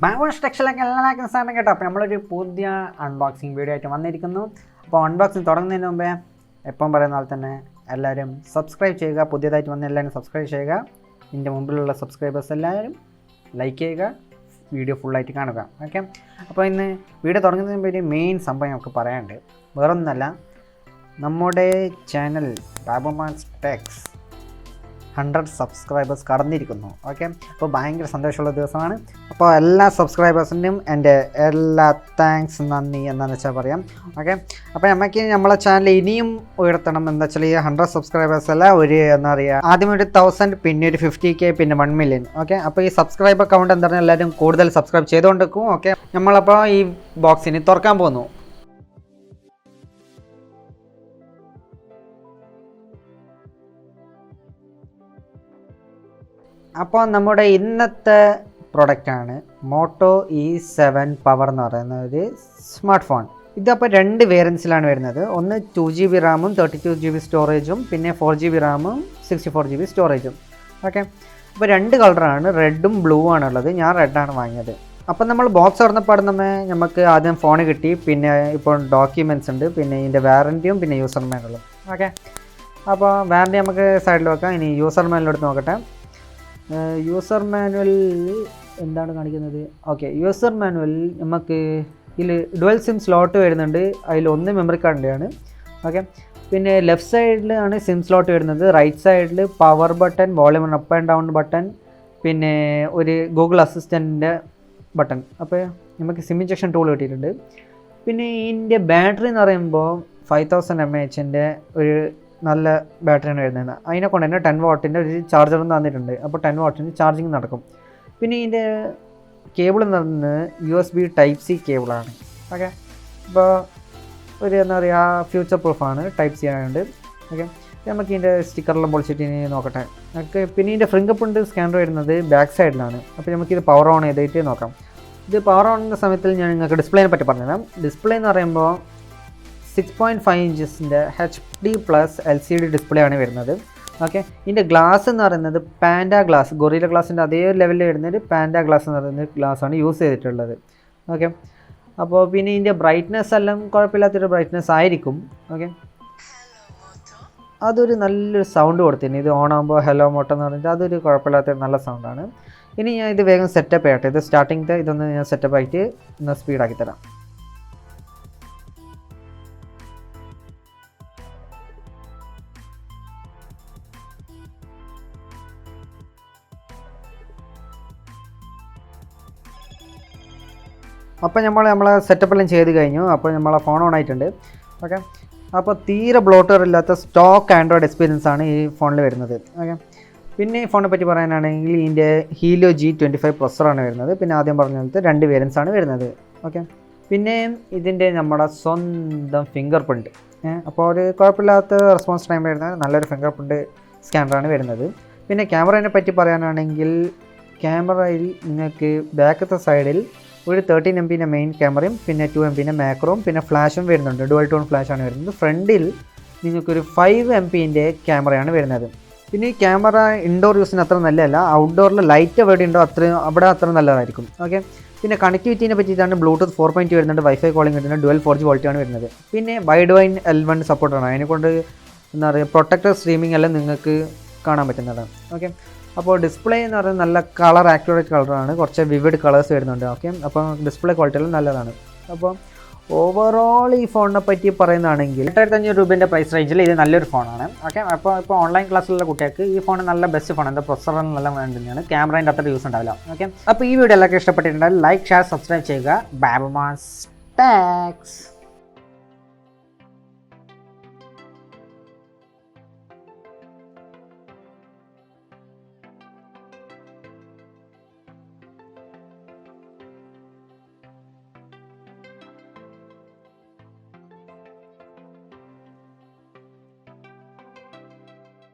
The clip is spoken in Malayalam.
BaBu Monz TeChzലേക്ക് എല്ലാവർക്കും സ്വാഗതം കേട്ടോ. അപ്പോൾ നമ്മളൊരു പുതിയ അൺബോക്സിങ് വീഡിയോ ആയിട്ട് വന്നിരിക്കുന്നു. അപ്പോൾ അൺബോക്സിങ് തുടങ്ങുന്നതിന് മുമ്പേ എപ്പം പറയുന്ന പോലെ തന്നെ എല്ലാവരും സബ്സ്ക്രൈബ് ചെയ്യുക. പുതിയതായിട്ട് വന്ന എല്ലാവരും സബ്സ്ക്രൈബ് ചെയ്യുക. ഇതിൻ്റെ മുമ്പിലുള്ള സബ്സ്ക്രൈബേഴ്സ് എല്ലാവരും ലൈക്ക് ചെയ്യുക, വീഡിയോ ഫുള്ളായിട്ട് കാണുക. ഓക്കെ, അപ്പോൾ ഇന്ന് വീഡിയോ തുടങ്ങുന്നതിന് മുമ്പ് ഒരു മെയിൻ സംഭവം നമുക്ക് പറയാനുണ്ട്. വേറൊന്നല്ല, നമ്മുടെ channel BaBu Monz TeChz 100 subscribers കടന്നിരിക്കുന്നു. ഓക്കെ, അപ്പോൾ ഭയങ്കര സന്തോഷമുള്ള ദിവസമാണ്. അപ്പോൾ എല്ലാ സബ്സ്ക്രൈബേഴ്സിനും എൻ്റെ എല്ലാ താങ്ക്സ്, നന്ദി എന്താണെന്ന് വെച്ചാൽ പറയാം. ഓക്കെ, അപ്പോൾ നമുക്ക് നമ്മളെ ചാനൽ ഇനിയും ഉയർത്തണം. എന്താ വെച്ചാൽ ഈ 100 സബ്സ്ക്രൈബേഴ്സ് അല്ല, ഒരു എന്താ പറയുക, ആദ്യം ഒരു 1000, പിന്നെ ഒരു 50K, പിന്നെ 1 million. ഓക്കെ, അപ്പോൾ ഈ സബ്സ്ക്രൈബർ കൗണ്ട് എന്താ പറയുക, എല്ലാവരും കൂടുതൽ സബ്സ്ക്രൈബ് ചെയ്തുകൊണ്ടിരിക്കും. ഓക്കെ, നമ്മളപ്പോൾ ഈ ബോക്സിന് തുറക്കാൻ പോകുന്നു. അപ്പോൾ നമ്മുടെ ഇന്നത്തെ പ്രൊഡക്റ്റാണ് മോട്ടോ E7 പവർ എന്ന് പറയുന്ന ഒരു സ്മാർട്ട് ഫോൺ. ഇതപ്പോൾ 2 വേരിയൻസിലാണ് വരുന്നത്. ഒന്ന് 2GB റാമും 32GB സ്റ്റോറേജും, പിന്നെ 4GB റാമും 64GB സ്റ്റോറേജും. ഓക്കെ, അപ്പോൾ 2 കളറാണ്, റെഡും ബ്ലൂ ആണുള്ളത്. ഞാൻ റെഡാണ് വാങ്ങിയത്. അപ്പോൾ നമ്മൾ ബോക്സ് തുറന്നപ്പോൾ നമുക്ക് ആദ്യം ഫോൺ കിട്ടി, പിന്നെ ഇപ്പോൾ ഡോക്യുമെൻറ്റ്സ് ഉണ്ട്, പിന്നെ ഇതിൻ്റെ വാറൻറ്റിയും പിന്നെ യൂസർ മാനുവലും. ഓക്കെ, അപ്പോൾ വാറൻറ്റി നമുക്ക് സൈഡിൽ വെക്കാം. ഇനി യൂസർ മാനുവലെടുത്ത് നോക്കട്ടെ. യൂസർ മാനുവൽ എന്താണ് കാണിക്കുന്നത്? ഓക്കെ, യൂസർ മാനുവൽ നമുക്ക് ഇതിൽ ഡുവൽ സിം സ്ലോട്ട് വരുന്നുണ്ട്. അതിൽ ഒന്ന് മെമ്മറി കാർഡിൻ്റെയാണ്. ഓക്കെ, പിന്നെ ലെഫ്റ്റ് സൈഡിലാണ് സിം സ്ലോട്ട് വരുന്നത്. റൈറ്റ് സൈഡിൽ power button, volume up and down button, പിന്നെ ഒരു ഗൂഗിൾ അസിസ്റ്റൻറ്റിൻ്റെ ബട്ടൺ. അപ്പോൾ നമുക്ക് സിം ഇഞ്ചക്ഷൻ ടൂൾ കിട്ടിയിട്ടുണ്ട്. പിന്നെ ഇതിൻ്റെ ബാറ്ററി എന്ന് പറയുമ്പോൾ 5000 mAh ഒരു നല്ല ബാറ്ററിയാണ് വരുന്നത്. അതിനെ കൊണ്ട് തന്നെ 10 വാട്ടിൻ്റെ ഒരു ചാർജറും തന്നിട്ടുണ്ട്. അപ്പോൾ 10 വാട്ടിൻ്റെ ചാർജിങ് നടക്കും. പിന്നെ ഇതിൻ്റെ കേബിൾ എന്ന് പറയുന്നത് USB Type-C കേബിളാണ്. ഓക്കെ, അപ്പോൾ ഒരു എന്താ പറയുക, ഫ്യൂച്ചർ പ്രൂഫാണ്, Type-C ആയതുകൊണ്ട്. ഓക്കെ, നമുക്ക് ഇതിൻ്റെ സ്റ്റിക്കറെല്ലാം പൊളിച്ചിട്ട് ഇനി നോക്കട്ടെ. നമുക്ക് പിന്നെ ഇതിൻ്റെ ഫിംഗർ പ്രിൻറ്റ് സ്കാനർ വരുന്നത് ബാക്ക് സൈഡിലാണ്. അപ്പോൾ നമുക്കിത് പവർ ഓൺ ചെയ്തിട്ട് നോക്കാം. ഇത് പവർ ഓൺ ചെയ്യുന്ന സമയത്തിൽ ഞാൻ നിങ്ങൾക്ക് ഡിസ്പ്ലേനെ പറ്റി പറഞ്ഞുതരാം. ഡിസ്പ്ലേ എന്ന് പറയുമ്പോൾ 6.5 ഇഞ്ചസിൻ്റെ HD+ LCD ഡിസ്പ്ലേ ആണ് വരുന്നത്. ഓക്കെ, ഇതിൻ്റെ ഗ്ലാസ് എന്ന് പറയുന്നത് പാൻഡ ഗ്ലാസ്, ഗൊറില്ല ഗ്ലാസിൻ്റെ അതേ ലെവലിൽ വരുന്നത് പാൻഡ ഗ്ലാസ് എന്ന് പറയുന്ന ഗ്ലാസ്സാണ് യൂസ് ചെയ്തിട്ടുള്ളത്. ഓക്കെ, അപ്പോൾ പിന്നെ ഇതിൻ്റെ ബ്രൈറ്റ്നെസ് എല്ലാം കുഴപ്പമില്ലാത്തൊരു ബ്രൈറ്റ്നെസ് ആയിരിക്കും. ഓക്കെ, അതൊരു നല്ലൊരു സൗണ്ട് കൊടുത്തിട്ടുണ്ട്. ഇത് ഓൺ ആകുമ്പോൾ ഹലോ മോട്ടോ എന്ന് പറഞ്ഞിട്ട് അതൊരു കുഴപ്പമില്ലാത്തൊരു നല്ല സൗണ്ടാണ്. ഇനി ഞാൻ ഇത് വേഗം സെറ്റപ്പ് ചെയ്യട്ടെ. ഇത് സ്റ്റാർട്ടിങ്ങിൻ്റെ ഇതൊന്ന് ഞാൻ സെറ്റപ്പ് ആയിട്ട് ഒന്ന് സ്പീഡാക്കി തരാം. അപ്പോൾ നമ്മളെ സെറ്റപ്പെല്ലാം ചെയ്ത് കഴിഞ്ഞു. അപ്പോൾ നമ്മളെ ഫോൺ ഓൺ ആയിട്ടുണ്ട്. ഓക്കെ, അപ്പോൾ തീരെ ബ്ലോട്ടർ ഇല്ലാത്ത സ്റ്റോക്ക് ആൻഡ്രോയിഡ് എക്സ്പീരിയൻസ് ആണ് ഈ ഫോണിൽ വരുന്നത്. ഓക്കെ, പിന്നെ ഈ ഫോണിനെ പറ്റി പറയാനാണെങ്കിൽ ഇതിൻ്റെ ഹീലിയോ G25 പ്രൊസറാണ് വരുന്നത്. പിന്നെ ആദ്യം പറഞ്ഞ പോലത്തെ 2 വേരിയൻസ് ആണ് വരുന്നത്. ഓക്കെ, പിന്നെ ഇതിൻ്റെ നമ്മുടെ സ്വന്തം ഫിംഗർ പ്രിൻറ്റ്, അപ്പോൾ ഒരു കുഴപ്പമില്ലാത്ത റെസ്പോൺസ് ടൈം വരുന്നത് നല്ലൊരു ഫിംഗർ പ്രിൻറ്റ് സ്കാനറാണ് വരുന്നത്. പിന്നെ ക്യാമറേനെ പറ്റി പറയാനാണെങ്കിൽ ക്യാമറയിൽ നിങ്ങൾക്ക് ബാക്കത്തെ സൈഡിൽ ഒരു 13 MP മെയിൻ ക്യാമറയും പിന്നെ 2 MP മാക്രോയും പിന്നെ ഫ്ലാഷും വരുന്നുണ്ട്. ഡുവൽ ടോൺ ഫ്ലാഷാണ് വരുന്നത്. ഫ്രണ്ടിൽ നിങ്ങൾക്കൊരു 5 MP ക്യാമറയാണ് വരുന്നത്. പിന്നെ ഈ ക്യാമറ ഇൻഡോർ യൂസിന് അത്ര നല്ലതല്ല. ഔട്ട്ഡോറിൽ ലൈറ്റ് എവിടെ ഉണ്ടോ അവിടെ അത്ര നല്ലതായിരിക്കും. ഓക്കെ, പിന്നെ കണക്ടിവിറ്റീനെ പറ്റിയിട്ടാണ് ബ്ലൂടൂത്ത് 4.2 വരുന്നുണ്ട്. വൈഫൈ കോളിംഗ് കിട്ടുന്നത് ഡുവൽ 4G ക്വാളിറ്റിയാണ് വരുന്നത്. പിന്നെ വൈഡ് വൈൻ L1 സപ്പോർട്ടാണ്. അതിനെക്കൊണ്ട് എന്താ പറയുക, പ്രൊട്ടക്റ്റർ സ്ട്രീമിംഗ് എല്ലാം നിങ്ങൾക്ക് കാണാൻ പറ്റുന്നതാണ്. ഓക്കെ, അപ്പോൾ ഡിസ്പ്ലേ എന്ന് പറയുന്നത് നല്ല കളർ ആക്യുറേറ്റ് കളറാണ്, കുറച്ച് വിവിഡ് കളേഴ്സ് വരുന്നുണ്ട്. ഓക്കെ, അപ്പോൾ ഡിസ്പ്ലേ ക്വാളിറ്റിയെല്ലാം നല്ലതാണ്. അപ്പോൾ ഓവറോൾ ഈ ഫോണിനെ പറ്റി പറയുന്നതാണെങ്കിൽ 8500 രൂപേൻ്റെ പ്രൈസ് റേഞ്ചിൽ ഇത് നല്ലൊരു ഫോണാണ്. ഓക്കെ, അപ്പോൾ ഓൺലൈൻ ക്ലാസ്സിലുള്ള കുട്ടികൾക്ക് ഈ ഫോൺ നല്ല ബെസ്റ്റ് ഫോൺ. എന്താ പ്രൊസസ്സറിന് നല്ല വേണ്ടതാണ്, ക്യാമറേൻ്റെ അത്ര യൂസ് ഉണ്ടാവില്ല. ഓക്കെ, അപ്പോൾ ഈ വീഡിയോ എല്ലാവർക്കും ഇഷ്ടപ്പെട്ടിട്ടുണ്ടെങ്കിൽ ലൈക്ക്, ഷെയർ, സബ്സ്ക്രൈബ് ചെയ്യുക. BaBu Monz TeChz.